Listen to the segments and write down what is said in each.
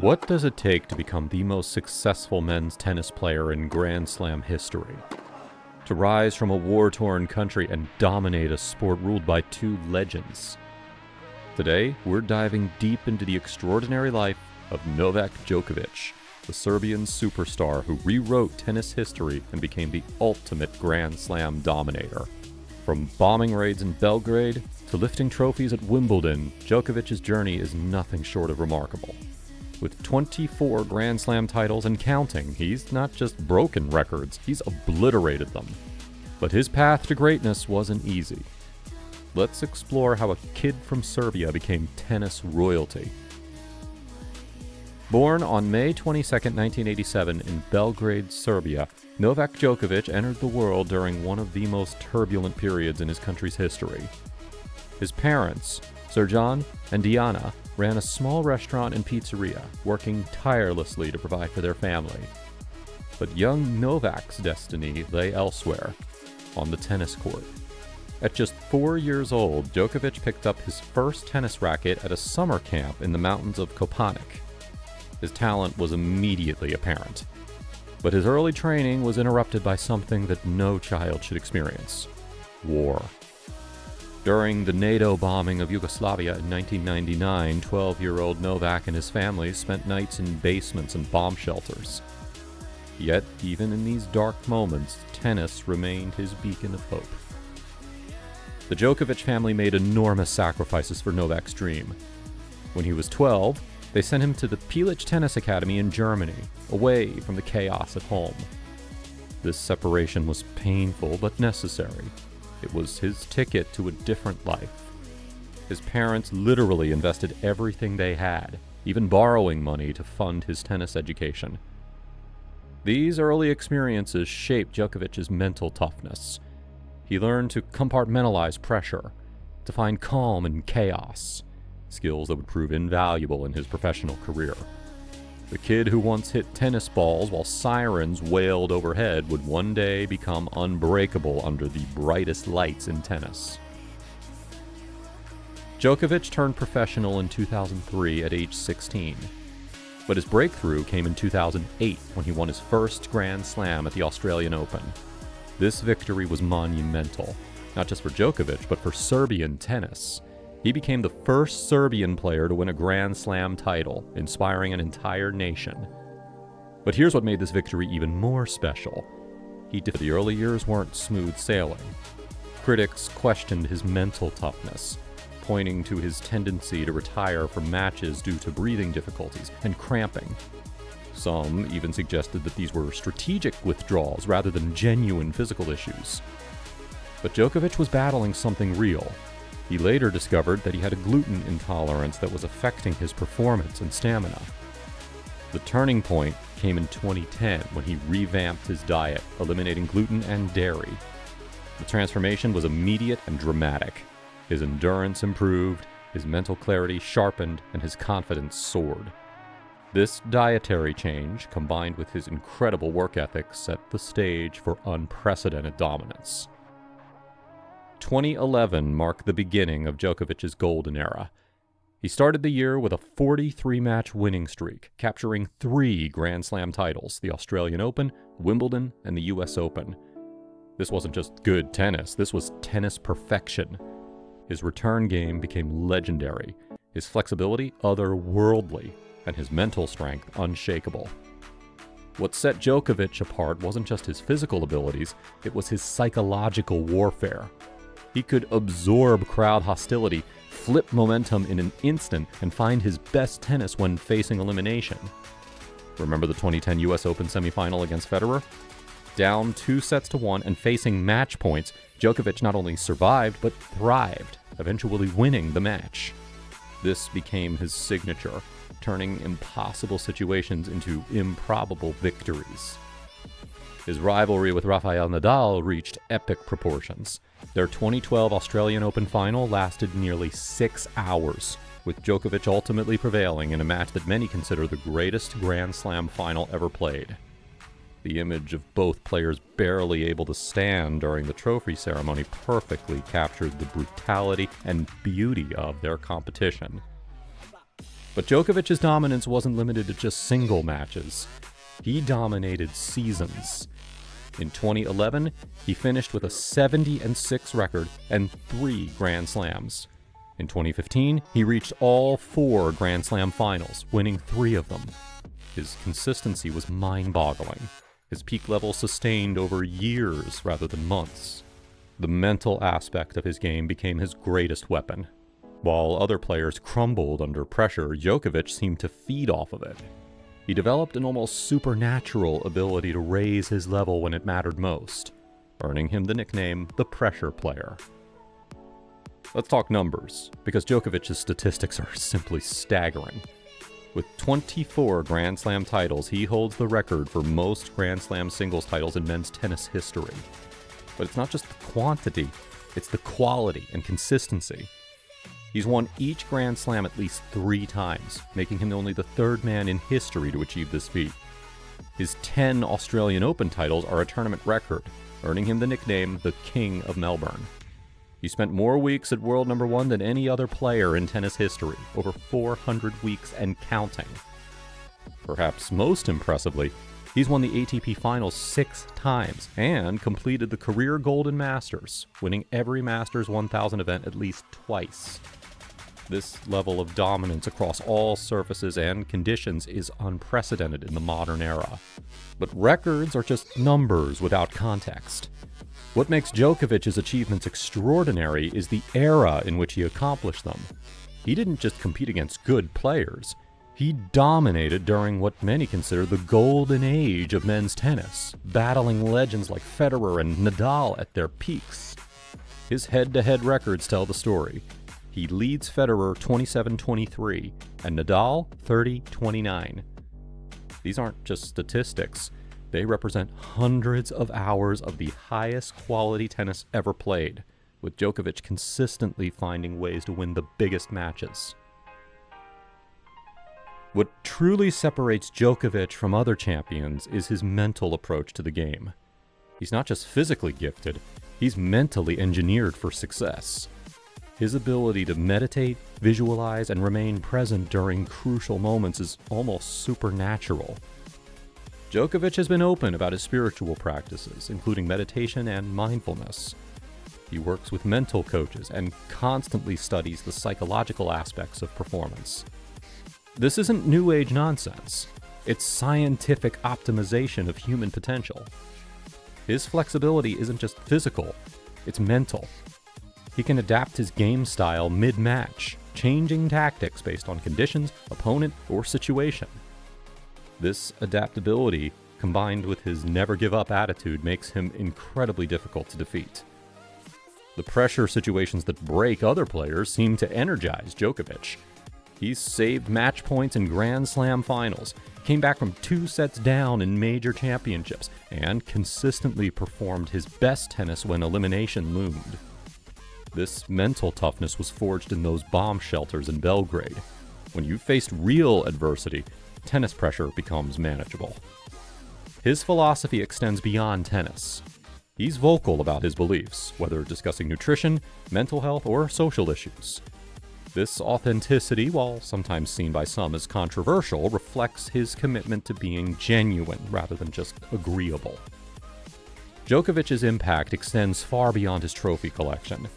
What does it take to become the most successful men's tennis player in Grand Slam history? To rise from a war-torn country and dominate a sport ruled by two legends? Today, we're diving deep into the extraordinary life of Novak Djokovic, the Serbian superstar who rewrote tennis history and became the ultimate Grand Slam dominator. From bombing raids in Belgrade to lifting trophies at Wimbledon, Djokovic's journey is nothing short of remarkable. With 24 Grand Slam titles and counting, he's not just broken records, he's obliterated them. But his path to greatness wasn't easy. Let's explore how a kid from Serbia became tennis royalty. Born on May 22, 1987 in Belgrade, Serbia, Novak Djokovic entered the world during one of the most turbulent periods in his country's history. His parents, Srđan and Dijana, ran a small restaurant and pizzeria, working tirelessly to provide for their family. But young Novak's destiny lay elsewhere, on the tennis court. At just 4 years old, Djokovic picked up his first tennis racket at a summer camp in the mountains of Kopanik. His talent was immediately apparent, but his early training was interrupted by something that no child should experience: war. During the NATO bombing of Yugoslavia in 1999, 12-year-old Novak and his family spent nights in basements and bomb shelters. Yet, even in these dark moments, tennis remained his beacon of hope. The Djokovic family made enormous sacrifices for Novak's dream. When he was 12, they sent him to the Pilic Tennis Academy in Germany, away from the chaos at home. This separation was painful but necessary. It was his ticket to a different life. His parents literally invested everything they had, even borrowing money to fund his tennis education. These early experiences shaped Djokovic's mental toughness. He learned to compartmentalize pressure, to find calm in chaos, skills that would prove invaluable in his professional career. The kid who once hit tennis balls while sirens wailed overhead would one day become unbreakable under the brightest lights in tennis. Djokovic turned professional in 2003 at age 16, but his breakthrough came in 2008 when he won his first Grand Slam at the Australian Open. This victory was monumental, not just for Djokovic, but for Serbian tennis. He became the first Serbian player to win a Grand Slam title, inspiring an entire nation. But here's what made this victory even more special. The early years weren't smooth sailing. Critics questioned his mental toughness, pointing to his tendency to retire from matches due to breathing difficulties and cramping. Some even suggested that these were strategic withdrawals rather than genuine physical issues. But Djokovic was battling something real. He later discovered that he had a gluten intolerance that was affecting his performance and stamina. The turning point came in 2010 when he revamped his diet, eliminating gluten and dairy. The transformation was immediate and dramatic. His endurance improved, his mental clarity sharpened, and his confidence soared. This dietary change, combined with his incredible work ethic, set the stage for unprecedented dominance. 2011 marked the beginning of Djokovic's golden era. He started the year with a 43-match winning streak, capturing 3 Grand Slam titles: the Australian Open, Wimbledon, and the US Open. This wasn't just good tennis, this was tennis perfection. His return game became legendary, his flexibility otherworldly, and his mental strength unshakable. What set Djokovic apart wasn't just his physical abilities, it was his psychological warfare. He could absorb crowd hostility, flip momentum in an instant, and find his best tennis when facing elimination. Remember the 2010 US Open semifinal against Federer? Down 2-1 and facing match points, Djokovic not only survived, but thrived, eventually winning the match. This became his signature, turning impossible situations into improbable victories. His rivalry with Rafael Nadal reached epic proportions. Their 2012 Australian Open final lasted nearly 6 hours, with Djokovic ultimately prevailing in a match that many consider the greatest Grand Slam final ever played. The image of both players barely able to stand during the trophy ceremony perfectly captured the brutality and beauty of their competition. But Djokovic's dominance wasn't limited to just single matches. He dominated seasons. In 2011, he finished with a 70-6 record and 3 Grand Slams. In 2015, he reached all 4 Grand Slam finals, winning 3 of them. His consistency was mind-boggling. His peak level sustained over years rather than months. The mental aspect of his game became his greatest weapon. While other players crumbled under pressure, Djokovic seemed to feed off of it. He developed an almost supernatural ability to raise his level when it mattered most, earning him the nickname the Pressure Player. Let's talk numbers, because Djokovic's statistics are simply staggering. With 24 Grand Slam titles, he holds the record for most Grand Slam singles titles in men's tennis history. But it's not just the quantity, it's the quality and consistency. He's won each Grand Slam at least 3 times, making him only the 3rd man in history to achieve this feat. His 10 Australian Open titles are a tournament record, earning him the nickname the King of Melbourne. He spent more weeks at world number 1 than any other player in tennis history, over 400 weeks and counting. Perhaps most impressively, he's won the ATP Finals 6 times and completed the career Golden Masters, winning every Masters 1000 event at least twice. This level of dominance across all surfaces and conditions is unprecedented in the modern era. But records are just numbers without context. What makes Djokovic's achievements extraordinary is the era in which he accomplished them. He didn't just compete against good players. He dominated during what many consider the golden age of men's tennis, battling legends like Federer and Nadal at their peaks. His head-to-head records tell the story. He leads Federer 27-23 and Nadal 30-29. These aren't just statistics. They represent hundreds of hours of the highest quality tennis ever played, with Djokovic consistently finding ways to win the biggest matches. What truly separates Djokovic from other champions is his mental approach to the game. He's not just physically gifted, he's mentally engineered for success. His ability to meditate, visualize, and remain present during crucial moments is almost supernatural. Djokovic has been open about his spiritual practices, including meditation and mindfulness. He works with mental coaches and constantly studies the psychological aspects of performance. This isn't New Age nonsense. It's scientific optimization of human potential. His flexibility isn't just physical, it's mental. He can adapt his game style mid-match, changing tactics based on conditions, opponent, or situation. This adaptability, combined with his never-give-up attitude, makes him incredibly difficult to defeat. The pressure situations that break other players seem to energize Djokovic. He's saved match points in Grand Slam finals, came back from 2 sets down in major championships, and consistently performed his best tennis when elimination loomed. This mental toughness was forged in those bomb shelters in Belgrade. When you faced real adversity, tennis pressure becomes manageable. His philosophy extends beyond tennis. He's vocal about his beliefs, whether discussing nutrition, mental health, or social issues. This authenticity, while sometimes seen by some as controversial, reflects his commitment to being genuine rather than just agreeable. Djokovic's impact extends far beyond his trophy collection.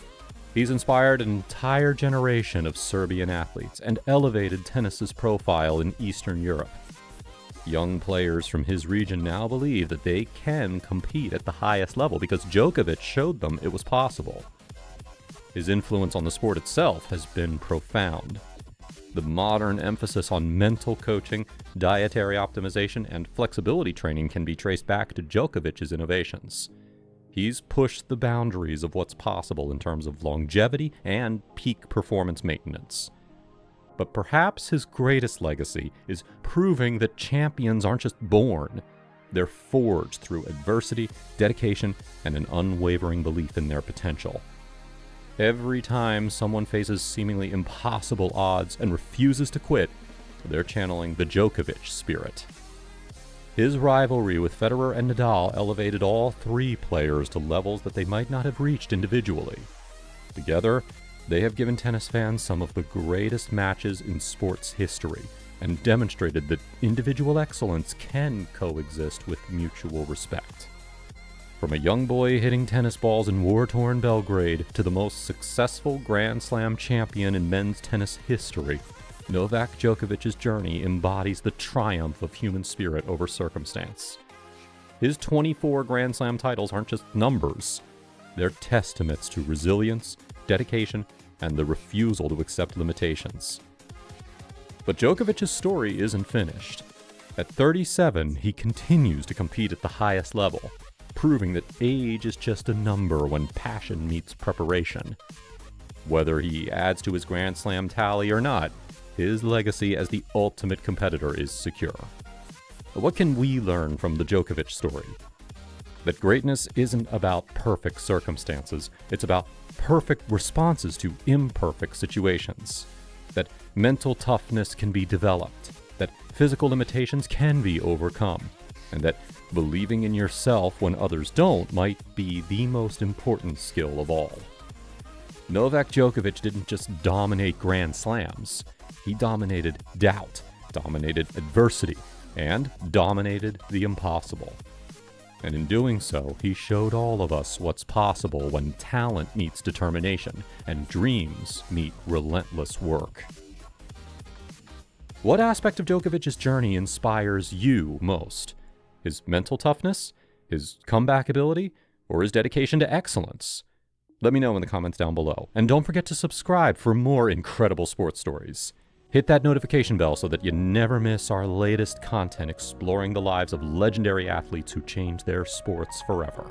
He's inspired an entire generation of Serbian athletes and elevated tennis's profile in Eastern Europe. Young players from his region now believe that they can compete at the highest level because Djokovic showed them it was possible. His influence on the sport itself has been profound. The modern emphasis on mental coaching, dietary optimization, and flexibility training can be traced back to Djokovic's innovations. He's pushed the boundaries of what's possible in terms of longevity and peak performance maintenance. But perhaps his greatest legacy is proving that champions aren't just born. They're forged through adversity, dedication, and an unwavering belief in their potential. Every time someone faces seemingly impossible odds and refuses to quit, they're channeling the Djokovic spirit. His rivalry with Federer and Nadal elevated all 3 players to levels that they might not have reached individually. Together, They have given tennis fans some of the greatest matches in sports history and demonstrated that individual excellence can coexist with mutual respect. From a young boy hitting tennis balls in war-torn Belgrade to the most successful Grand Slam champion in men's tennis history, Novak Djokovic's journey embodies the triumph of human spirit over circumstance. His 24 Grand Slam titles aren't just numbers. They're testaments to resilience, dedication, and the refusal to accept limitations. But Djokovic's story isn't finished. At 37, he continues to compete at the highest level, proving that age is just a number when passion meets preparation. Whether he adds to his Grand Slam tally or not, his legacy as the ultimate competitor is secure. But what can we learn from the Djokovic story? That greatness isn't about perfect circumstances, it's about perfect responses to imperfect situations. That mental toughness can be developed, that physical limitations can be overcome, and that believing in yourself when others don't might be the most important skill of all. Novak Djokovic didn't just dominate Grand Slams. He dominated doubt, dominated adversity, and dominated the impossible. And in doing so, he showed all of us what's possible when talent meets determination and dreams meet relentless work. What aspect of Djokovic's journey inspires you most? His mental toughness, his comeback ability, or his dedication to excellence? Let me know in the comments down below. And don't forget to subscribe for more incredible sports stories. Hit that notification bell so that you never miss our latest content exploring the lives of legendary athletes who changed their sports forever.